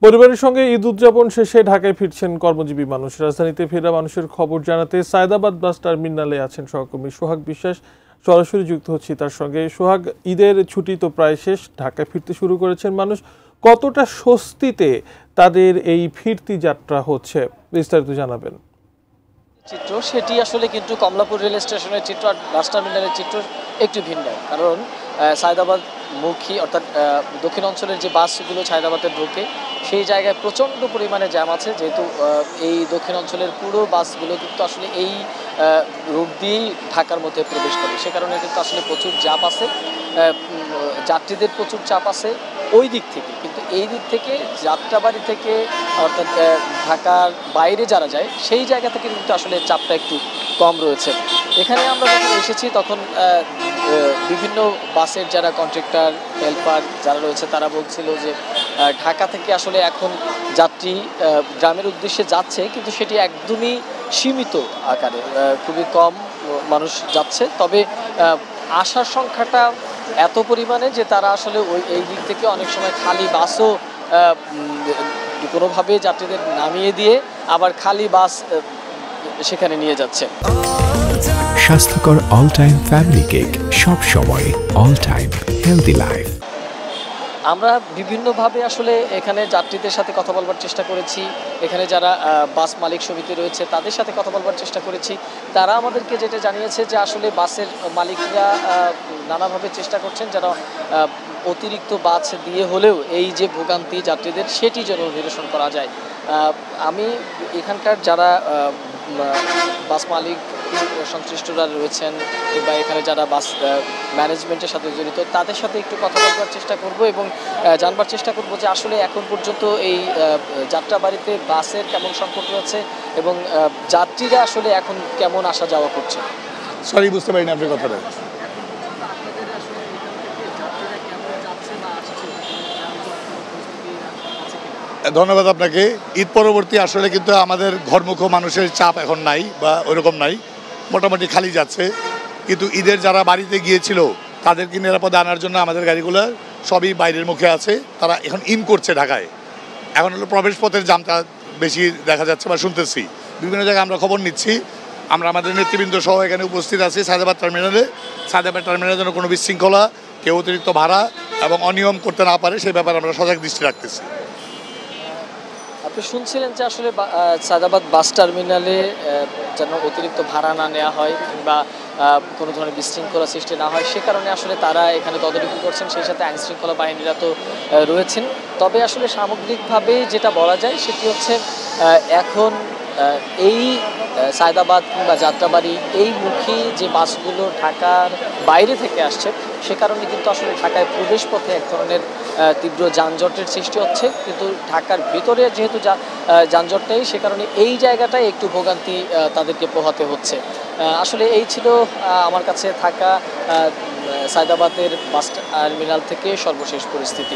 পরিবারের সঙ্গে ঈদ উদযাপন শেষে ঢাকায় ফিরছেন কর্মজীবী মানুষ। রাজধানীতে ফেরা মানুষের খবর জানাতে সায়দাবাদ বাস টার্মিনালে আছেন সহকর্মী সোহাগ বিশ্বাস। সরাসরি যুক্ত হচ্ছি তার সঙ্গে। সোহাগ, ঈদের ছুটি তো প্রায় শেষ, ঢাকায় ফিরতে শুরু করেছেন মানুষ। কতটা স্বস্তিতে তাদের এই ফিরতি যাত্রা হচ্ছে, বিস্তারিত জানাবেন। চিত্র সেটি আসলে কিন্তু কমলাপুর রেল স্টেশনের চিত্র আর বাস টার্মিনালের চিত্র একটু ভিন্ন। কারণ সায়দাবাদ মুখী অর্থাৎ দক্ষিণ অঞ্চলের যে বাসগুলো সায়দাবাদে ঢোকে সেই জায়গায় প্রচণ্ড পরিমাণে জ্যাম আছে, যেহেতু এই দক্ষিণ অঞ্চলের পুরো বাসগুলো কিন্তু আসলে এই রুট দিয়েই ঢাকার মধ্যে প্রবেশ করে। সে কারণে কিন্তু আসলে প্রচুর চাপ আছে, যাত্রীদের প্রচুর চাপ আছে ওই দিক থেকে। কিন্তু এই দিক থেকে যাত্রাবাড়ি থেকে অর্থাৎ ঢাকার বাইরে যারা যায় সেই জায়গা থেকে কিন্তু আসলে চাপটা একটু কম রয়েছে। এখানে আমরা যখন এসেছি তখন বিভিন্ন বাসের যারা কন্ট্রাক্টর হেল্পার যারা রয়েছে তারা বলছিল যে ঢাকা থেকে আসলে এখন যাত্রী গ্রামের উদ্দেশ্যে যাচ্ছে, কিন্তু সেটি একদমই সীমিত আকারে, খুবই কম মানুষ যাচ্ছে। তবে আসার সংখ্যাটা এত পরিমাণে যে তারা আসলে এই দিক থেকে অনেক সময় খালি বাসও কোনোভাবে যাত্রীদের নামিয়ে দিয়ে আবার খালি বাস সেখানে নিয়ে যাচ্ছে। স্বাস্থ্যকর অল টাইম ফ্যামিলি কেক, সব সময় অল টাইম হেলদি লাইফ। আমরা বিভিন্নভাবে আসলে এখানে যাত্রীদের সাথে কথা বলবার চেষ্টা করেছি, এখানে যারা বাস মালিক সমিতি রয়েছে তাদের সাথে কথা বলবার চেষ্টা করেছি। তারা আমাদেরকে যেটা জানিয়েছে যে আসলে বাসের মালিকরা নানাভাবে চেষ্টা করছেন যেন অতিরিক্ত বাস দিয়ে হলেও এই যে ভোগান্তি যাত্রীদের সেটি যেন নিরসন করা যায়। আমি এখানকার যারা বাস মালিক সংশ্লিষ্টরা রয়েছেন কিংবা এখানে যারা বাস ম্যানেজমেন্টের সাথে জড়িত তাদের সাথে একটু কথা বলবার চেষ্টা করব এবং জানবার চেষ্টা করব যে আসলে এখন পর্যন্ত এই যাত্রাবাড়িতে বাসের কেমন সংকট রয়েছে এবং যাত্রীরা আসলে এখন কেমন আসা যাওয়া করছে। সরি, বুঝতে পারিনি আপনার কথাটা। ধন্যবাদ আপনাকে। ঈদ পরবর্তী আসলে কিন্তু আমাদের ঘরমুখ মানুষের চাপ এখন নাই বা ওইরকম নাই, মোটামুটি খালি যাচ্ছে। কিন্তু ঈদের যারা বাড়িতে গিয়েছিল তাদেরকে নিরাপদে আনার জন্য আমাদের গাড়িগুলো সবই বাইরের মুখে আছে, তারা এখন ইন করছে ঢাকায়। এখন হলো প্রবেশ পথের জামটা বেশি দেখা যাচ্ছে বা শুনতেছি, বিভিন্ন জায়গায় আমরা খবর নিচ্ছি। আমরা আমাদের নেতৃবৃন্দ সহ এখানে উপস্থিত আছি সায়দাবাদ টার্মিনালে। সায়দাবাদ টার্মিনালের জন্য কোনো বিশৃঙ্খলা, কেউ অতিরিক্ত ভাড়া এবং অনিয়ম করতে না পারে সেই ব্যাপারে আমরা সজাগ দৃষ্টি রাখতেছি। আপনি শুনছিলেন যে আসলে সায়দাবাদ বাস টার্মিনালে যেন অতিরিক্ত ভাড়া না নেওয়া হয় কিংবা কোনো ধরনের বিশৃঙ্খলা সৃষ্টি না হয়, সে কারণে আসলে তারা এখানে তদারকি করছেন, সেই সাথে আইনশৃঙ্খলা বাহিনীরা তো রয়েছেন। তবে আসলে সামগ্রিকভাবে যেটা বলা যায় সেটি হচ্ছে এখন এই সায়দাবাদ কিংবা যাত্রাবাড়ি এই মুখী যে বাসগুলো ঢাকার বাইরে থেকে আসছে সে কারণে কিন্তু আসলে ঢাকায় প্রবেশ পথে এক ধরনের তীব্র যানজটের সৃষ্টি হচ্ছে, কিন্তু ঢাকার ভিতরে যেহেতু যানজট নেই সে কারণে এই জায়গাটায় একটু ভোগান্তি তাদেরকে পোহাতে হচ্ছে। আসলে এই ছিল আমার কাছে থাকা সায়দাবাদের বাস টার্মিনাল থেকে সর্বশেষ পরিস্থিতি।